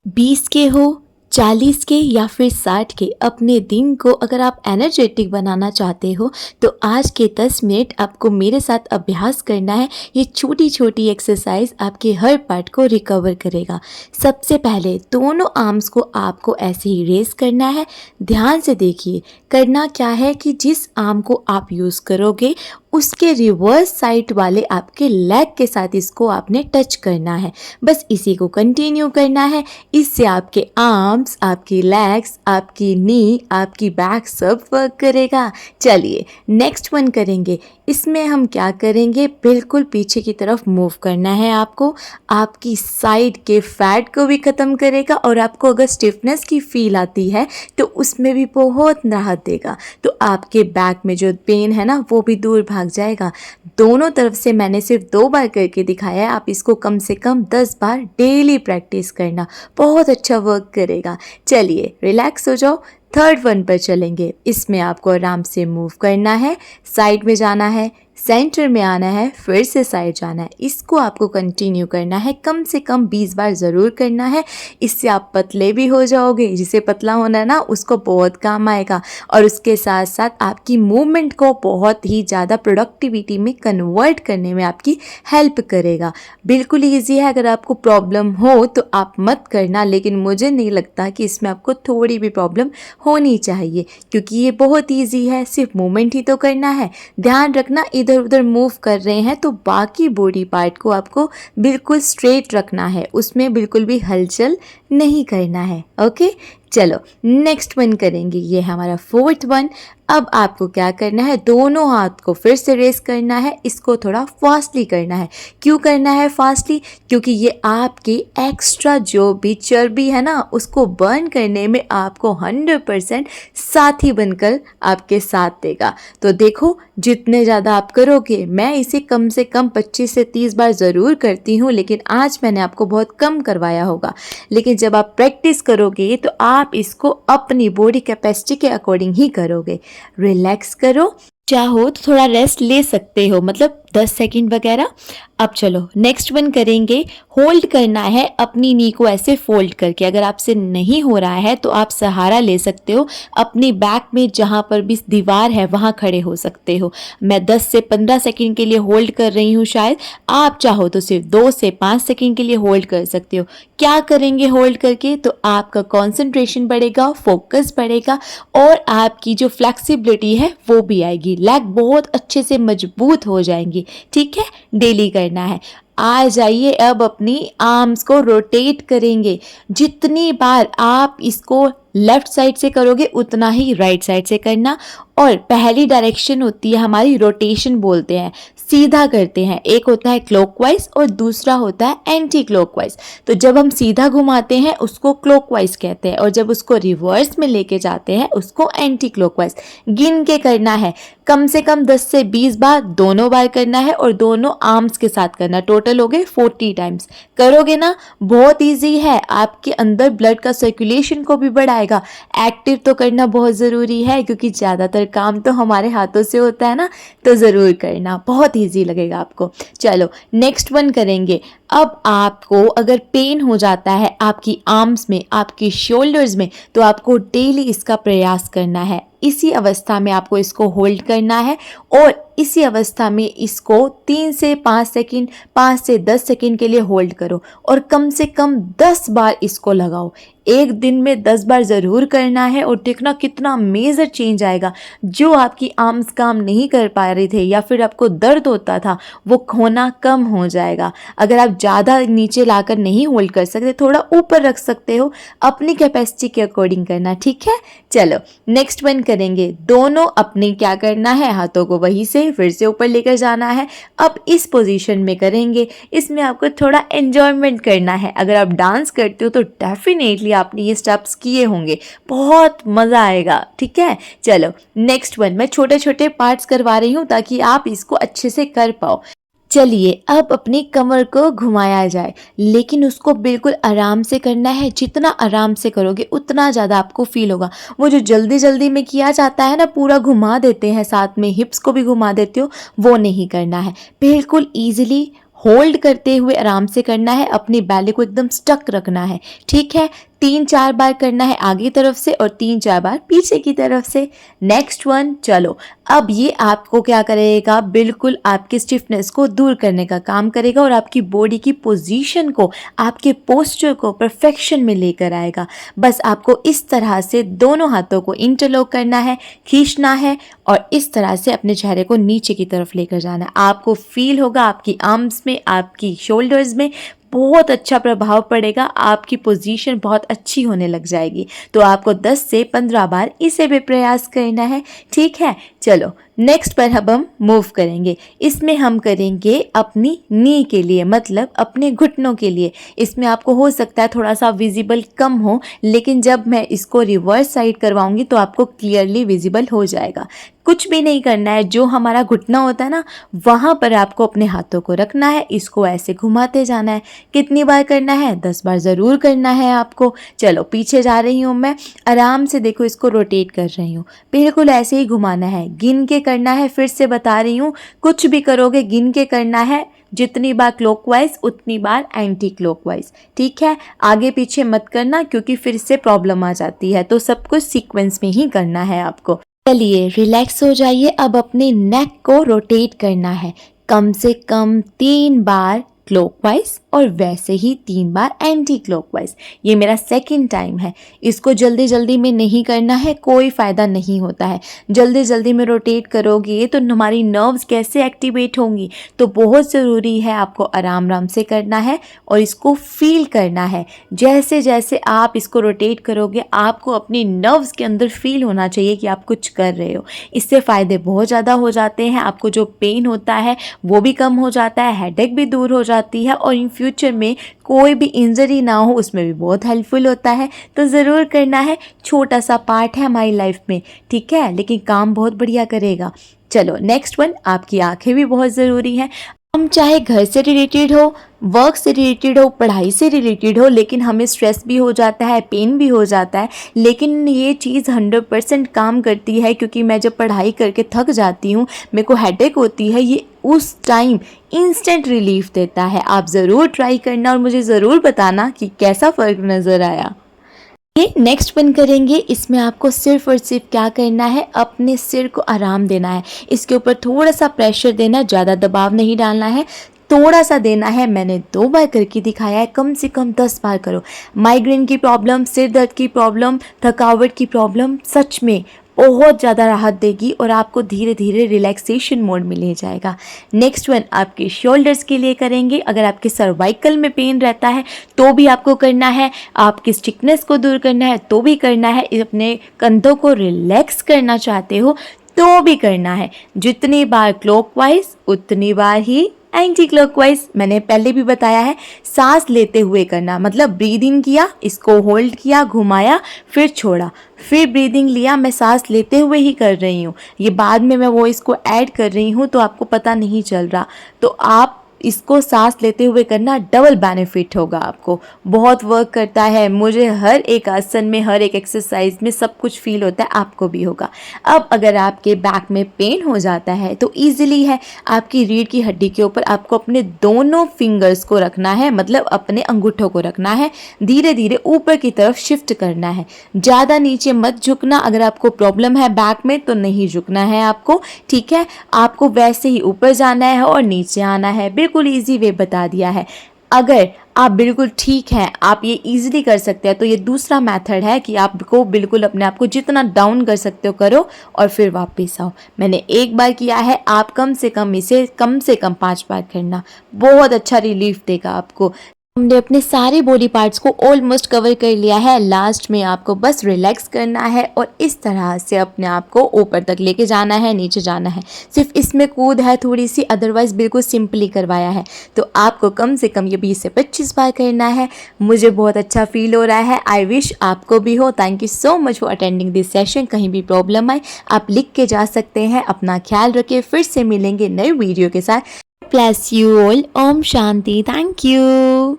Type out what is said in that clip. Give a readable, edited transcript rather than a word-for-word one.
20 के हो, 40 के या फिर 60 के, अपने दिन को अगर आप एनर्जेटिक बनाना चाहते हो तो आज के 10 मिनट आपको मेरे साथ अभ्यास करना है। ये छोटी छोटी एक्सरसाइज आपके हर पार्ट को रिकवर करेगा। सबसे पहले दोनों आर्म्स को आपको ऐसे ही रेस करना है। ध्यान से देखिए, करना क्या है कि जिस आर्म को आप यूज़ करोगे उसके रिवर्स साइड वाले आपके लेग के साथ इसको आपने टच करना है। बस इसी को कंटिन्यू करना है। इससे आपके आर्म्स, आपकी लेग्स, आपकी नी, आपकी बैक सब वर्क करेगा। चलिए नेक्स्ट वन करेंगे। इसमें हम क्या करेंगे, बिल्कुल पीछे की तरफ मूव करना है आपको। आपकी साइड के फैट को भी ख़त्म करेगा और आपको अगर स्टिफनेस की फील आती है तो उसमें भी बहुत राहत देगा। तो आपके बैक में जो पेन है ना वो भी दूर भाग जाएगा। दोनों तरफ से मैंने सिर्फ 2 बार करके दिखाया है। आप इसको कम से कम 10 बार डेली प्रैक्टिस करना, बहुत अच्छा वर्क करेगा। चलिए रिलैक्स हो जाओ। थर्ड वन पर चलेंगे। इसमें आपको आराम से मूव करना है, साइड में जाना है, सेंटर में आना है, फिर से साइड जाना है। इसको आपको कंटिन्यू करना है, कम से कम 20 बार ज़रूर करना है। इससे आप पतले भी हो जाओगे। जिसे पतला होना है ना उसको बहुत काम आएगा और उसके साथ साथ आपकी मूवमेंट को बहुत ही ज़्यादा प्रोडक्टिविटी में कन्वर्ट करने में आपकी हेल्प करेगा। बिल्कुल ईजी है। अगर आपको प्रॉब्लम हो तो आप मत करना, लेकिन मुझे नहीं लगता कि इसमें आपको थोड़ी भी प्रॉब्लम होनी चाहिए क्योंकि ये बहुत ईजी है। सिर्फ मूवमेंट ही तो करना है। ध्यान रखना, इधर उधर मूव कर रहे हैं तो बाकी बॉडी पार्ट को आपको बिल्कुल स्ट्रेट रखना है, उसमें बिल्कुल भी हलचल नहीं करना है। ओके, चलो नेक्स्ट वन करेंगे। ये हमारा फोर्थ वन। अब आपको क्या करना है, दोनों हाथ को फिर से रेस करना है। इसको थोड़ा फास्टली करना है। क्यों करना है फास्टली? क्योंकि ये आपकी एक्स्ट्रा जो भी चर्बी है ना उसको बर्न करने में आपको 100% साथी बनकर आपके साथ देगा। तो देखो, जितने ज़्यादा आप करोगे, मैं इसे कम से कम 25 से 30 बार ज़रूर करती हूँ, लेकिन आज मैंने आपको बहुत कम करवाया होगा। लेकिन जब आप प्रैक्टिस करोगे तो आप इसको अपनी बॉडी कैपेसिटी के अकॉर्डिंग ही करोगे। रिलैक्स करो, चाहो तो थोड़ा रेस्ट ले सकते हो, मतलब 10 सेकंड वगैरह। अब चलो नेक्स्ट वन करेंगे। होल्ड करना है अपनी नी को ऐसे फोल्ड करके। अगर आपसे नहीं हो रहा है तो आप सहारा ले सकते हो, अपनी बैक में जहाँ पर भी दीवार है वहाँ खड़े हो सकते हो। मैं 10 से 15 सेकंड के लिए होल्ड कर रही हूँ, शायद आप चाहो तो सिर्फ 2 से 5 सेकंड के लिए होल्ड कर सकते हो। क्या करेंगे होल्ड करके? तो आपका कॉन्सेंट्रेशन बढ़ेगा, फोकस बढ़ेगा और आपकी जो फ्लेक्सिबिलिटी है वो भी आएगी। लेग बहुत अच्छे से मजबूत हो जाएंगी। ठीक है, डेली करना है। आ जाइए, अब अपनी आर्म्स को रोटेट करेंगे। जितनी बार आप इसको लेफ्ट साइड से करोगे उतना ही राइट साइड से करना। और पहली डायरेक्शन होती है हमारी रोटेशन बोलते हैं, सीधा करते हैं। एक होता है क्लॉकवाइज और दूसरा होता है एंटी क्लॉकवाइज। तो जब हम सीधा घुमाते हैं उसको क्लॉकवाइज कहते हैं और जब उसको रिवर्स में लेके जाते हैं उसको एंटी क्लॉकवाइज। गिन के करना है, कम से कम 10 से 20 बार दोनों बार करना है और दोनों आर्म्स के साथ करना। टोटल हो गए 40 टाइम्स। करोगे ना, बहुत इजी है। आपके अंदर ब्लड का सर्कुलेशन को भी बढ़ाएगा। एक्टिव तो करना बहुत ज़रूरी है क्योंकि ज़्यादातर काम तो हमारे हाथों से होता है ना, तो ज़रूर करना, बहुत इजी लगेगा आपको। चलो नेक्स्ट वन करेंगे। अब आपको अगर पेन हो जाता है आपकी आर्म्स में, आपकी शोल्डर्स में, तो आपको डेली इसका प्रयास करना है। इसी अवस्था में आपको इसको होल्ड करना है और इसी अवस्था में इसको 3 से 5 सेकंड, 5 से 10 सेकंड के लिए होल्ड करो और कम से कम 10 बार इसको लगाओ। एक दिन में 10 बार ज़रूर करना है और देखना कितना मेजर चेंज आएगा। जो आपकी आर्म्स काम नहीं कर पा रहे थे या फिर आपको दर्द होता था वो होना कम हो जाएगा। अगर आप ज़्यादा नीचे लाकर नहीं होल्ड कर सकते, थोड़ा ऊपर रख सकते हो, अपनी कैपेसिटी के अकॉर्डिंग करना। ठीक है, चलो नेक्स्ट वन करेंगे। दोनों अपनी क्या करना है, हाथों को वहीं से फिर से ऊपर लेकर जाना है। अब इस पोजीशन में करेंगे। इसमें आपको थोड़ा एंजॉयमेंट करना है। अगर आप डांस करते हो तो डेफिनेटली आपने ये स्टेप्स किए होंगे, बहुत मज़ा आएगा। ठीक है, चलो नेक्स्ट वन। मैं छोटे छोटे पार्ट्स करवा रही हूँ ताकि आप इसको अच्छे से कर पाओ। चलिए अब अपनी कमर को घुमाया जाए, लेकिन उसको बिल्कुल आराम से करना है। जितना आराम से करोगे उतना ज़्यादा आपको फील होगा। वो जो जल्दी जल्दी में किया जाता है ना, पूरा घुमा देते हैं, साथ में हिप्स को भी घुमा देते हो, वो नहीं करना है। बिल्कुल ईजिली होल्ड करते हुए आराम से करना है, अपनी बेली को एकदम स्टक रखना है, ठीक है। 3-4 बार करना है आगे तरफ से और 3-4 बार पीछे की तरफ से। नेक्स्ट वन, चलो अब ये आपको क्या करेगा, बिल्कुल आपकी स्टिफनेस को दूर करने का काम करेगा और आपकी बॉडी की पोजीशन को, आपके पोस्चर को परफेक्शन में लेकर आएगा। बस आपको इस तरह से दोनों हाथों को इंटरलॉक करना है, खींचना है और इस तरह से अपने चेहरे को नीचे की तरफ लेकर जाना है। आपको फील होगा आपकी आर्म्स में, आपकी शोल्डर्स में बहुत अच्छा प्रभाव पड़ेगा, आपकी पोजीशन बहुत अच्छी होने लग जाएगी। तो आपको 10 से 15 बार इसे भी प्रयास करना है, ठीक है। चलो नेक्स्ट पर अब हम मूव करेंगे। इसमें हम करेंगे अपनी नी के लिए, मतलब अपने घुटनों के लिए। इसमें आपको हो सकता है थोड़ा सा विजिबल कम हो, लेकिन जब मैं इसको रिवर्स साइड करवाऊंगी तो आपको क्लियरली विजिबल हो जाएगा। कुछ भी नहीं करना है, जो हमारा घुटना होता है ना, वहाँ पर आपको अपने हाथों को रखना है, इसको ऐसे घुमाते जाना है। कितनी बार करना है? 10 बार ज़रूर करना है आपको। चलो पीछे जा रही हूँ मैं, आराम से देखो, इसको रोटेट कर रही हूँ, बिल्कुल ऐसे ही घुमाना है, गिन के करना है। फिर से बता रही हूँ, कुछ भी करोगे गिन के करना है, जितनी बार क्लॉकवाइज उतनी बार एंटी क्लॉकवाइज, ठीक है। आगे पीछे मत करना क्योंकि फिर से प्रॉब्लम आ जाती है, तो सब कुछ सीक्वेंस में ही करना है आपको। चलिए रिलैक्स हो जाइए। अब अपने नेक को रोटेट करना है, कम से कम 3 बार क्लॉकवाइज और वैसे ही 3 बार एंटी क्लॉकवाइज। ये मेरा सेकंड टाइम है। इसको जल्दी जल्दी में नहीं करना है, कोई फ़ायदा नहीं होता है। जल्दी जल्दी में रोटेट करोगे तो हमारी नर्व्स कैसे एक्टिवेट होंगी, तो बहुत ज़रूरी है आपको आराम आराम से करना है और इसको फील करना है। जैसे जैसे आप इसको रोटेट करोगे आपको अपनी नर्व्स के अंदर फील होना चाहिए कि आप कुछ कर रहे हो। इससे फ़ायदे बहुत ज़्यादा हो जाते हैं। आपको जो पेन होता है वो भी कम हो जाता है, हेडेक भी दूर हो जाती है और इन फ्यूचर में कोई भी इंजरी ना हो उसमें भी बहुत हेल्पफुल होता है। तो ज़रूर करना है, छोटा सा पार्ट है हमारी लाइफ में, ठीक है, लेकिन काम बहुत बढ़िया करेगा। चलो नेक्स्ट वन, आपकी आंखें भी बहुत ज़रूरी हैं। हम चाहे घर से रिलेटेड हो, वर्क से रिलेटेड हो, पढ़ाई से रिलेटेड हो, लेकिन हमें स्ट्रेस भी हो जाता है, पेन भी हो जाता है, लेकिन ये चीज़ 100% काम करती है। क्योंकि मैं जब पढ़ाई करके थक जाती हूँ, मेरे को हेडेक होती है, ये उस टाइम इंस्टेंट रिलीफ देता है। आप ज़रूर ट्राई करना और मुझे ज़रूर बताना कि कैसा फ़र्क नज़र आया। ये नेक्स्ट वन करेंगे। इसमें आपको सिर्फ और सिर्फ क्या करना है, अपने सिर को आराम देना है, इसके ऊपर थोड़ा सा प्रेशर देना, ज़्यादा दबाव नहीं डालना है, थोड़ा सा देना है। मैंने 2 बार करके दिखाया है, कम से कम 10 बार करो। माइग्रेन की प्रॉब्लम, सिर दर्द की प्रॉब्लम, थकावट की प्रॉब्लम सच में बहुत ज़्यादा राहत देगी और आपको धीरे धीरे रिलैक्सेशन मोड में ले जाएगा। नेक्स्ट वन आपके शोल्डर्स के लिए करेंगे। अगर आपके सर्वाइकल में पेन रहता है तो भी आपको करना है, आपकी स्टिकनेस को दूर करना है तो भी करना है, अपने कंधों को रिलैक्स करना चाहते हो तो भी करना है। जितनी बार क्लॉकवाइज उतनी बार ही एंटी क्लॉकवाइज। मैंने पहले भी बताया है, सांस लेते हुए करना, मतलब ब्रीद इन किया, इसको होल्ड किया, घुमाया, फिर छोड़ा, फिर ब्रीदिंग लिया। मैं सांस लेते हुए ही कर रही हूँ, ये बाद में मैं वॉइस को ऐड कर रही हूँ तो आपको पता नहीं चल रहा। तो आप इसको सांस लेते हुए करना, डबल बेनिफिट होगा आपको, बहुत वर्क करता है। मुझे हर एक आसन में, हर एक एक्सरसाइज में सब कुछ फील होता है, आपको भी होगा। अब अगर आपके बैक में पेन हो जाता है तो ईजिली है, आपकी रीढ़ की हड्डी के ऊपर आपको अपने दोनों फिंगर्स को रखना है, मतलब अपने अंगूठों को रखना है, धीरे धीरे ऊपर की तरफ शिफ्ट करना है, ज़्यादा नीचे मत झुकना। अगर आपको प्रॉब्लम है बैक में तो नहीं झुकना है आपको, ठीक है। आपको वैसे ही ऊपर जाना है और नीचे आना है, बिल्कुल इजी वे बता दिया है। अगर आप बिल्कुल ठीक हैं, आप ये इजीली कर सकते हैं, तो ये दूसरा मेथड है कि आपको बिल्कुल अपने आप को जितना डाउन कर सकते हो करो और फिर वापस आओ। मैंने 1 बार किया है, आप कम से कम इसे कम से कम 5 बार करना, बहुत अच्छा रिलीफ देगा आपको। हमने अपने सारे बॉडी पार्ट्स को ऑलमोस्ट कवर कर लिया है। लास्ट में आपको बस रिलैक्स करना है और इस तरह से अपने आप को ऊपर तक लेके जाना है, नीचे जाना है। सिर्फ इसमें कूद है थोड़ी सी, अदरवाइज बिल्कुल सिंपली करवाया है। तो आपको कम से कम ये 20 से 25 बार करना है। मुझे बहुत अच्छा फील हो रहा है, आई विश आपको भी हो। Thank you so much for attending this session. कहीं भी प्रॉब्लम आए आप लिख के जा सकते हैं। अपना ख्याल रखिए, फिर से मिलेंगे नए वीडियो के साथ। Bless you all. ओम शांति। Thank you.